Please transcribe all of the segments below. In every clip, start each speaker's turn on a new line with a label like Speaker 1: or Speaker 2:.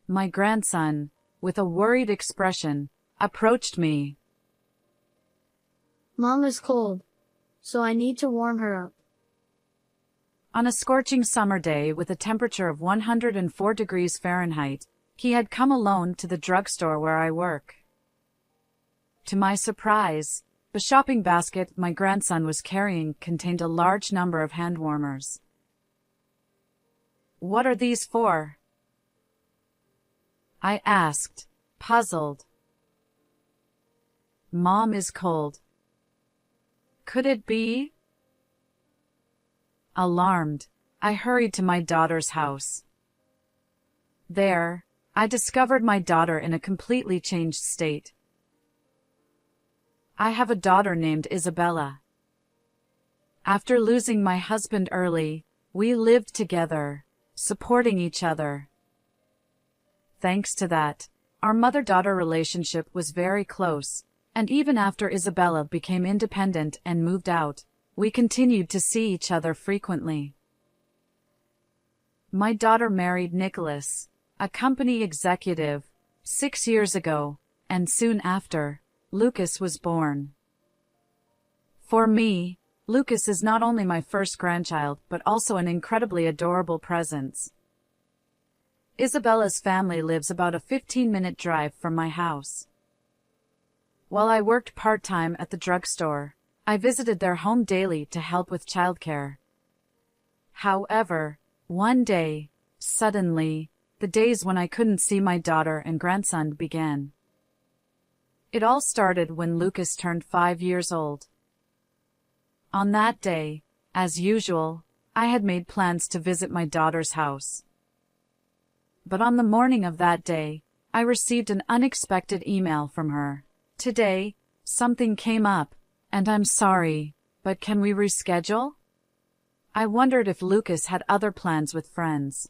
Speaker 1: my grandson, with a worried expression, approached me.
Speaker 2: Mom is cold, so I need to warm her up.
Speaker 1: On a scorching summer day with a temperature of 104 degrees Fahrenheit, he had come alone to the drugstore where I work. To my surprise, the shopping basket my grandson was carrying contained a large number of hand warmers. "What are these for?" I asked, puzzled. "Mom is cold." Could it be? Alarmed, I hurried to my daughter's house. There, I discovered my daughter in a completely changed state. I have a daughter named Isabella. After losing my husband early, we lived together, supporting each other. Thanks to that, our mother-daughter relationship was very close, and even after Isabella became independent and moved out, we continued to see each other frequently. My daughter married Nicholas, a company executive, 6 years ago, and soon after, Lucas was born. For me, Lucas is not only my first grandchild but also an incredibly adorable presence. Isabella's family lives about a 15-minute drive from my house. While I worked part-time at the drugstore, I visited their home daily to help with childcare. However, one day, suddenly, the days when I couldn't see my daughter and grandson began. It all started when Lucas turned 5 years old. On that day, as usual, I had made plans to visit my daughter's house. But on the morning of that day, I received an unexpected email from her. "Today, something came up, and I'm sorry, but can we reschedule?" I wondered if Lucas had other plans with friends.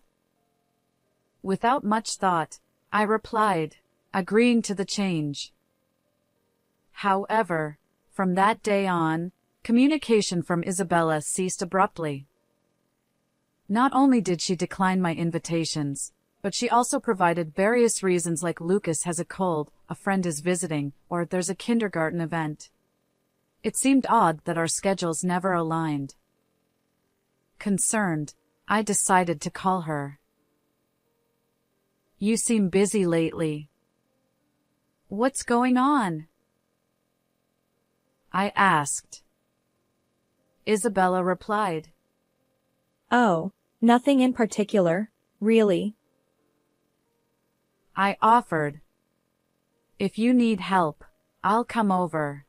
Speaker 1: Without much thought, I replied, agreeing to the change. However, from that day on, communication from Isabella ceased abruptly. Not only did she decline my invitations, but she also provided various reasons like Lucas has a cold, a friend is visiting, or there's a kindergarten event. It seemed odd that our schedules never aligned. Concerned, I decided to call her. "You seem busy lately. What's going on?" I asked. Isabella replied,
Speaker 3: "Oh, nothing in particular, really."
Speaker 1: I offered, "If you need help, I'll come over.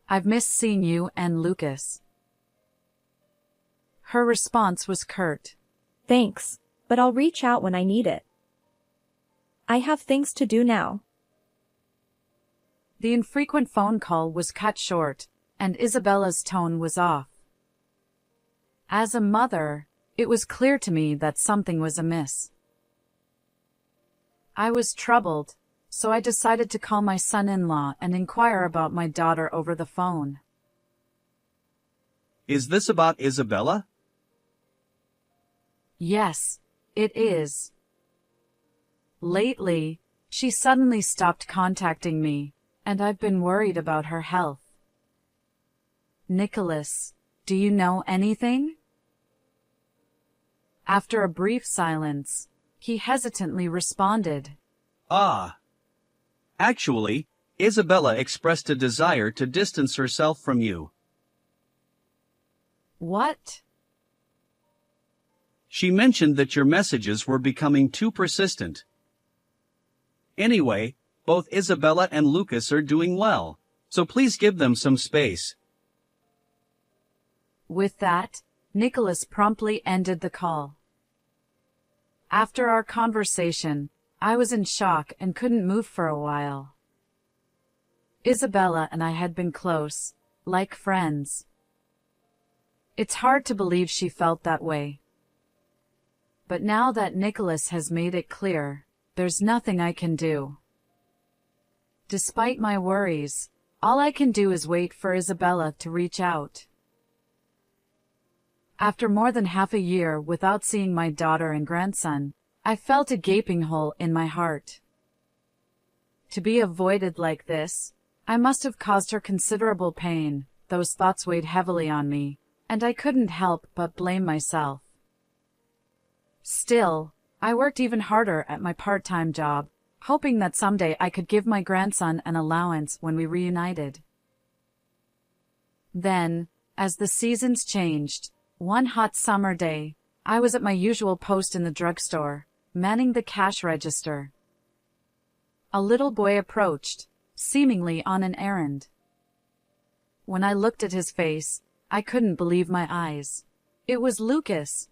Speaker 1: I've missed seeing you and Lucas." Her response was curt.
Speaker 3: "Thanks, but I'll reach out when I need it. I have things to do now."
Speaker 1: The infrequent phone call was cut short, and Isabella's tone was off. As a mother, it was clear to me that something was amiss. I was troubled, so I decided to call my son-in-law and inquire about my daughter over the phone.
Speaker 4: "Is this about Isabella?"
Speaker 1: "Yes, it is. Lately, she suddenly stopped contacting me, and I've been worried about her health. Nicholas, do you know anything?" After a brief silence, he hesitantly responded,
Speaker 4: Actually, Isabella expressed a desire to distance herself from you."
Speaker 1: "What?"
Speaker 4: "She mentioned that your messages were becoming too persistent. Anyway, both Isabella and Lucas are doing well, so please give them some space."
Speaker 1: With that, Nicholas promptly ended the call. After our conversation, I was in shock and couldn't move for a while. Isabella and I had been close, like friends. It's hard to believe she felt that way. But now that Nicholas has made it clear, there's nothing I can do. Despite my worries, all I can do is wait for Isabella to reach out. After more than half a year without seeing my daughter and grandson, I felt a gaping hole in my heart. To be avoided like this, I must have caused her considerable pain. Those thoughts weighed heavily on me, and I couldn't help but blame myself. Still, I worked even harder at my part-time job, hoping that someday I could give my grandson an allowance when we reunited. Then, as the seasons changed, one hot summer day, I was at my usual post in the drugstore, manning the cash register. A little boy approached, seemingly on an errand. When I looked at his face, I couldn't believe my eyes. It was Lucas.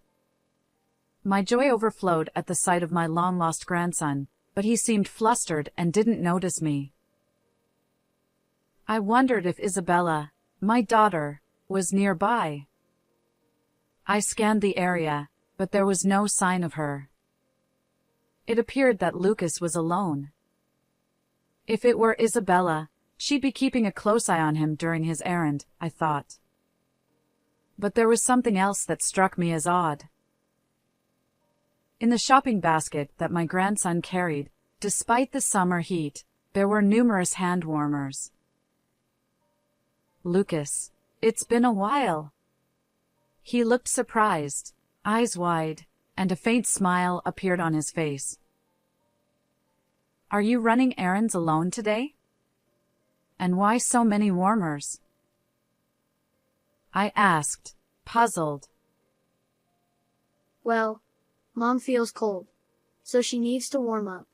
Speaker 1: My joy overflowed at the sight of my long-lost grandson, but he seemed flustered and didn't notice me. I wondered if Isabella, my daughter, was nearby. I scanned the area, but there was no sign of her. It appeared that Lucas was alone. If it were Isabella, she'd be keeping a close eye on him during his errand, I thought. But there was something else that struck me as odd. In the shopping basket that my grandson carried, despite the summer heat, there were numerous hand warmers. Lucas, it's been a while. He looked surprised, eyes wide, and a faint smile appeared on his face. Are you running errands alone today? And why so many warmers? I asked, puzzled.
Speaker 2: Well, Mom feels cold, so she needs to warm up.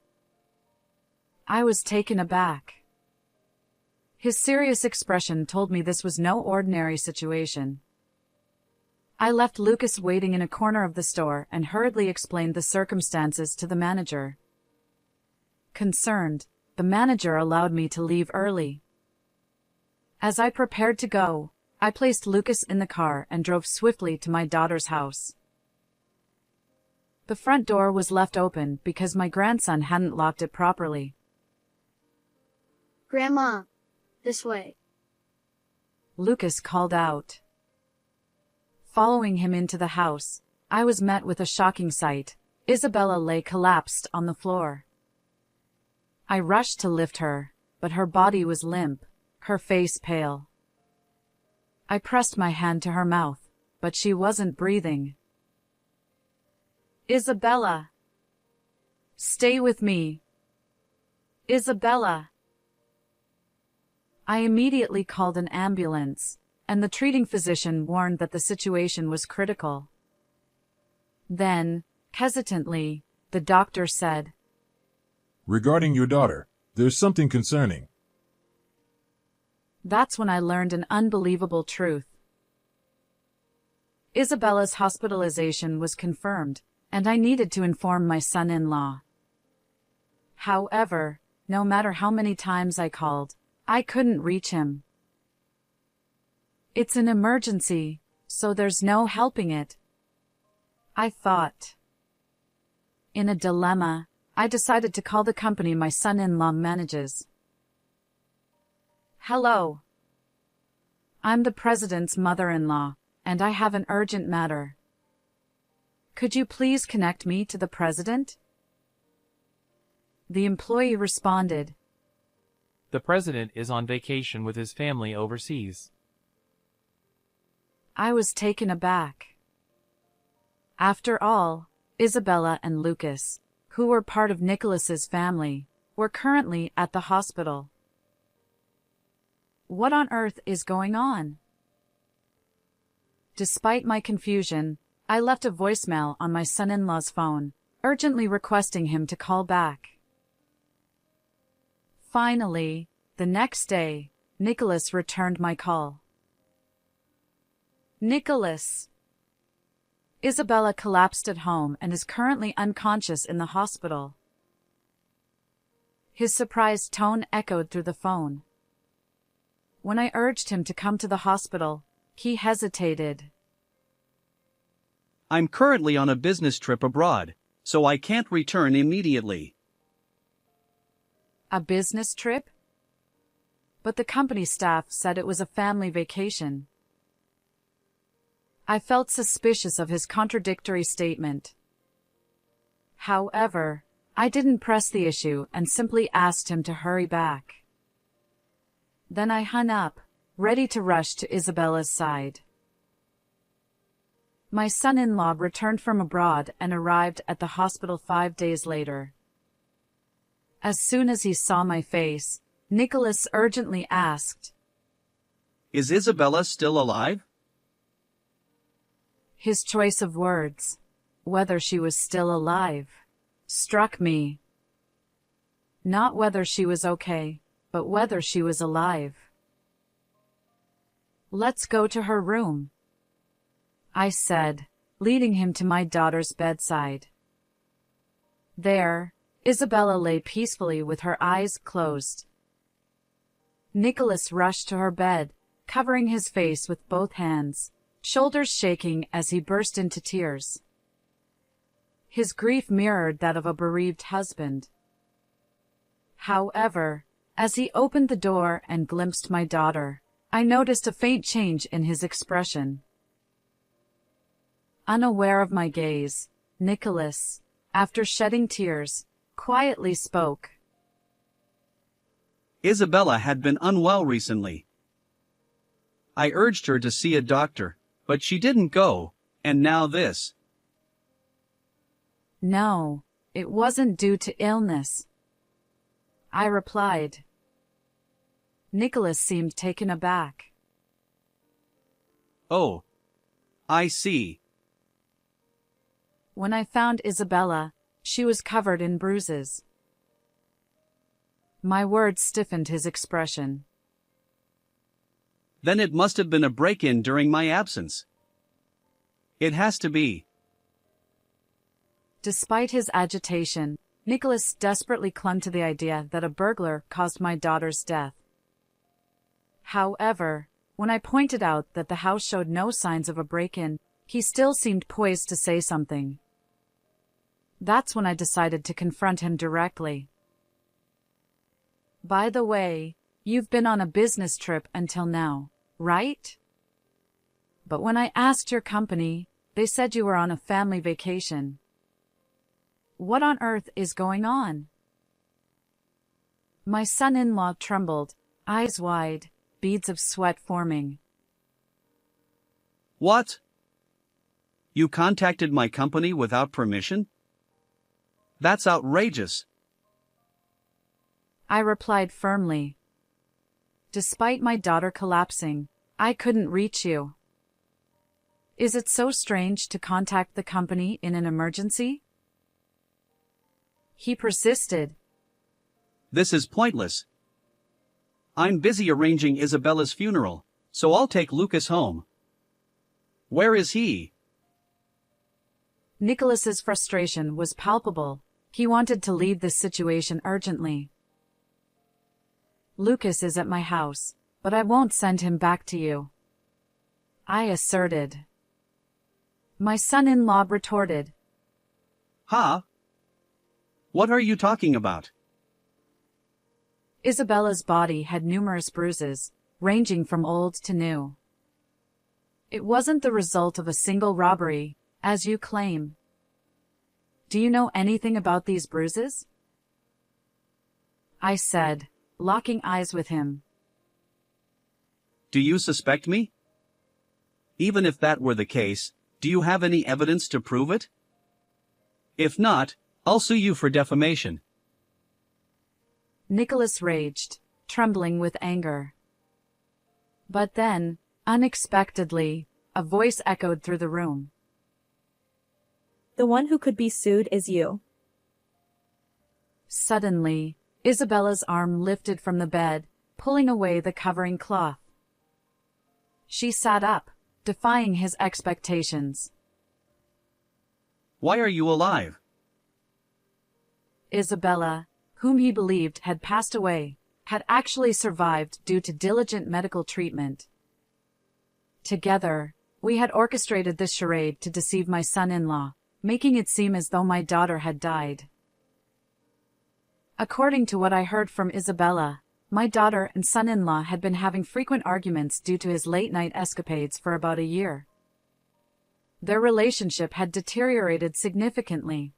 Speaker 1: I was taken aback. His serious expression told me this was no ordinary situation. I left Lucas waiting in a corner of the store and hurriedly explained the circumstances to the manager. Concerned, the manager allowed me to leave early. As I prepared to go, I placed Lucas in the car and drove swiftly to my daughter's house. The front door was left open because my grandson hadn't locked it properly.
Speaker 2: Grandma, this way.
Speaker 1: Lucas called out. Following him into the house, I was met with a shocking sight. Isabella lay collapsed on the floor. I rushed to lift her, but her body was limp, her face pale. I pressed my hand to her mouth, but she wasn't breathing. Isabella! Stay with me! Isabella! I immediately called an ambulance, and the treating physician warned that the situation was critical. Then, hesitantly, the doctor said,
Speaker 5: Regarding your daughter, there's something concerning.
Speaker 1: That's when I learned an unbelievable truth. Isabella's hospitalization was confirmed, and I needed to inform my son-in-law. However, no matter how many times I called, I couldn't reach him. It's an emergency, so there's no helping it, I thought. In a dilemma, I decided to call the company my son-in-law manages. Hello. I'm the president's mother-in-law, and I have an urgent matter. Could you please connect me to the president? The employee responded.
Speaker 6: The president is on vacation with his family overseas.
Speaker 1: I was taken aback. After all, Isabella and Lucas, who were part of Nicholas's family, were currently at the hospital. What on earth is going on? Despite my confusion, I left a voicemail on my son-in-law's phone, urgently requesting him to call back. Finally, the next day, Nicholas returned my call. Nicholas! Isabella collapsed at home and is currently unconscious in the hospital. His surprised tone echoed through the phone. When I urged him to come to the hospital, he hesitated.
Speaker 4: I'm currently on a business trip abroad, so I can't return immediately.
Speaker 1: A business trip? But the company staff said it was a family vacation. I felt suspicious of his contradictory statement. However, I didn't press the issue and simply asked him to hurry back. Then I hung up, ready to rush to Isabella's side. My son-in-law returned from abroad and arrived at the hospital 5 days later. As soon as he saw my face, Nicholas urgently asked,
Speaker 4: Is Isabella still alive?
Speaker 1: His choice of words, whether she was still alive, struck me. Not whether she was okay, but whether she was alive. Let's go to her room, I said, leading him to my daughter's bedside. There, Isabella lay peacefully with her eyes closed. Nicholas rushed to her bed, covering his face with both hands, shoulders shaking as he burst into tears. His grief mirrored that of a bereaved husband. However, as he opened the door and glimpsed my daughter, I noticed a faint change in his expression. Unaware of my gaze, Nicholas, after shedding tears, quietly spoke.
Speaker 4: Isabella had been unwell recently. I urged her to see a doctor, but she didn't go, and now this.
Speaker 1: No, it wasn't due to illness, I replied. Nicholas seemed taken aback.
Speaker 4: Oh, I see.
Speaker 1: When I found Isabella, she was covered in bruises. My words stiffened his expression.
Speaker 4: Then it must have been a break-in during my absence. It has to be.
Speaker 1: Despite his agitation, Nicholas desperately clung to the idea that a burglar caused my daughter's death. However, when I pointed out that the house showed no signs of a break-in, he still seemed poised to say something. That's when I decided to confront him directly. By the way, you've been on a business trip until now, right? But when I asked your company, they said you were on a family vacation. What on earth is going on? My son-in-law trembled, eyes wide, beads of sweat forming.
Speaker 4: What? You contacted my company without permission? That's outrageous.
Speaker 1: I replied firmly. Despite my daughter collapsing, I couldn't reach you. Is it so strange to contact the company in an emergency? He persisted.
Speaker 4: This is pointless. I'm busy arranging Isabella's funeral, so I'll take Lucas home. Where is he?
Speaker 1: Nicholas's frustration was palpable. He wanted to leave this situation urgently. Lucas is at my house, but I won't send him back to you, I asserted. My son-in-law retorted.
Speaker 4: Huh? What are you talking about?
Speaker 1: Isabella's body had numerous bruises, ranging from old to new. It wasn't the result of a single robbery, as you claim. Do you know anything about these bruises? I said, locking eyes with him.
Speaker 4: Do you suspect me? Even if that were the case, do you have any evidence to prove it? If not, I'll sue you for defamation.
Speaker 1: Nicholas raged, trembling with anger. But then, unexpectedly, a voice echoed through the room.
Speaker 3: The one who could be sued is you.
Speaker 1: Suddenly, Isabella's arm lifted from the bed, pulling away the covering cloth. She sat up, defying his expectations.
Speaker 4: Why are you alive?
Speaker 1: Isabella, whom he believed had passed away, had actually survived due to diligent medical treatment. Together, we had orchestrated this charade to deceive my son-in-law, making it seem as though my daughter had died. According to what I heard from Isabella, my daughter and son-in-law had been having frequent arguments due to his late-night escapades for about a year. Their relationship had deteriorated significantly.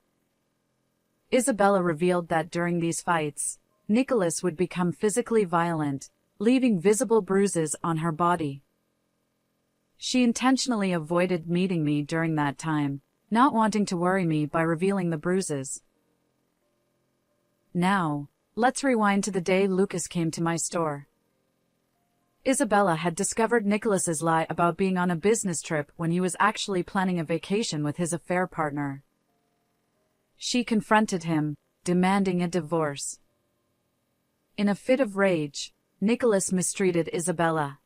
Speaker 1: Isabella revealed that during these fights, Nicholas would become physically violent, leaving visible bruises on her body. She intentionally avoided meeting me during that time, not wanting to worry me by revealing the bruises. Now, let's rewind to the day Lucas came to my store. Isabella had discovered Nicholas's lie about being on a business trip when he was actually planning a vacation with his affair partner. She confronted him, demanding a divorce. In a fit of rage, Nicholas mistreated Isabella.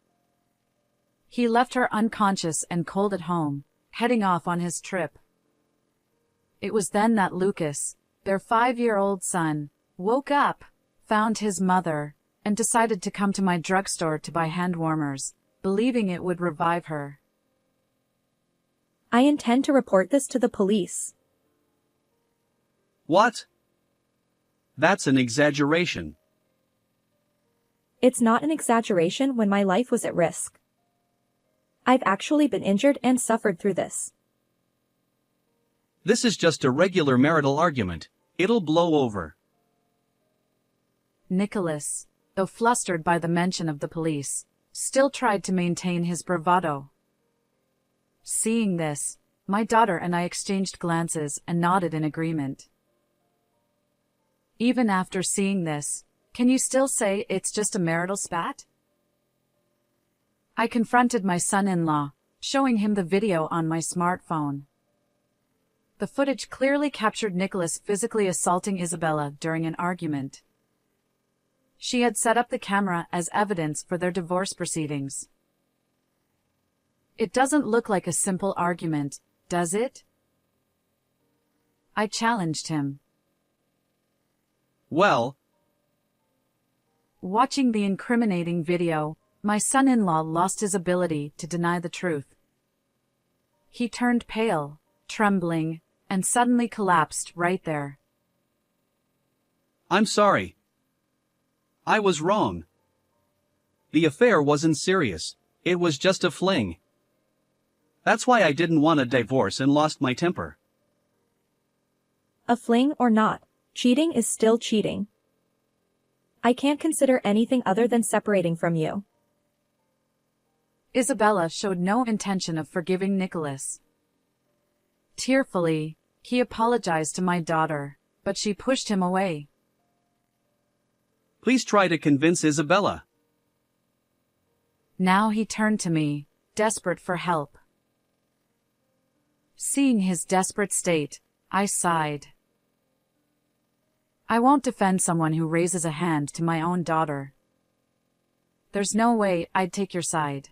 Speaker 1: He left her unconscious and cold at home, heading off on his trip. It was then that Lucas, their 5-year-old son, woke up, found his mother, and decided to come to my drugstore to buy hand warmers, believing it would revive her.
Speaker 3: I intend to report this to the police.
Speaker 4: What? That's an exaggeration.
Speaker 3: It's not an exaggeration when my life was at risk. I've actually been injured and suffered through this.
Speaker 4: This is just a regular marital argument. It'll blow over.
Speaker 1: Nicholas, though flustered by the mention of the police, still tried to maintain his bravado. Seeing this, my daughter and I exchanged glances and nodded in agreement. Even after seeing this, can you still say it's just a marital spat? I confronted my son-in-law, showing him the video on my smartphone. The footage clearly captured Nicholas physically assaulting Isabella during an argument. She had set up the camera as evidence for their divorce proceedings. It doesn't look like a simple argument, does it? I challenged him.
Speaker 4: Well,
Speaker 1: watching the incriminating video, my son-in-law lost his ability to deny the truth. He turned pale, trembling, and suddenly collapsed right there.
Speaker 4: I'm sorry. I was wrong. The affair wasn't serious. It was just a fling. That's why I didn't want a divorce and lost my temper.
Speaker 3: A fling or not, cheating is still cheating. I can't consider anything other than separating from you.
Speaker 1: Isabella showed no intention of forgiving Nicholas. Tearfully, he apologized to my daughter, but she pushed him away.
Speaker 4: Please try to convince Isabella.
Speaker 1: Now he turned to me, desperate for help. Seeing his desperate state, I sighed. I won't defend someone who raises a hand to my own daughter. There's no way I'd take your side.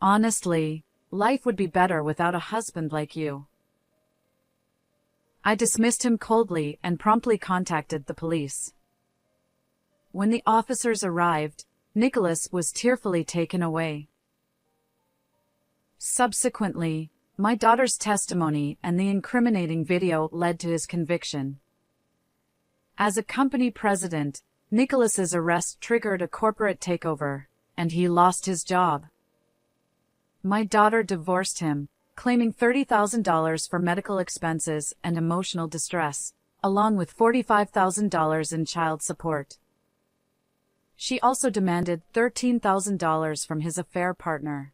Speaker 1: Honestly, life would be better without a husband like you. I dismissed him coldly and promptly contacted the police. When the officers arrived, Nicholas was tearfully taken away. Subsequently, my daughter's testimony and the incriminating video led to his conviction. As a company president, Nicholas's arrest triggered a corporate takeover, and he lost his job. My daughter divorced him, claiming $30,000 for medical expenses and emotional distress, along with $45,000 in child support. She also demanded $13,000 from his affair partner.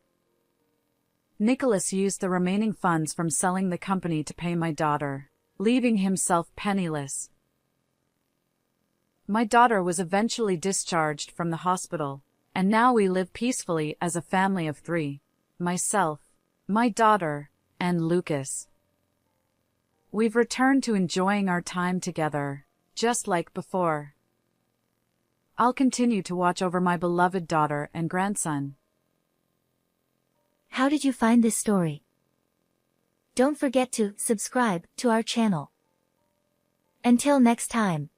Speaker 1: Nicholas used the remaining funds from selling the company to pay my daughter, leaving himself penniless. My daughter was eventually discharged from the hospital, and now we live peacefully as a family of 3, myself, my daughter, and Lucas. We've returned to enjoying our time together, just like before. I'll continue to watch over my beloved daughter and grandson.
Speaker 7: How did you find this story? Don't forget to subscribe to our channel. Until next time.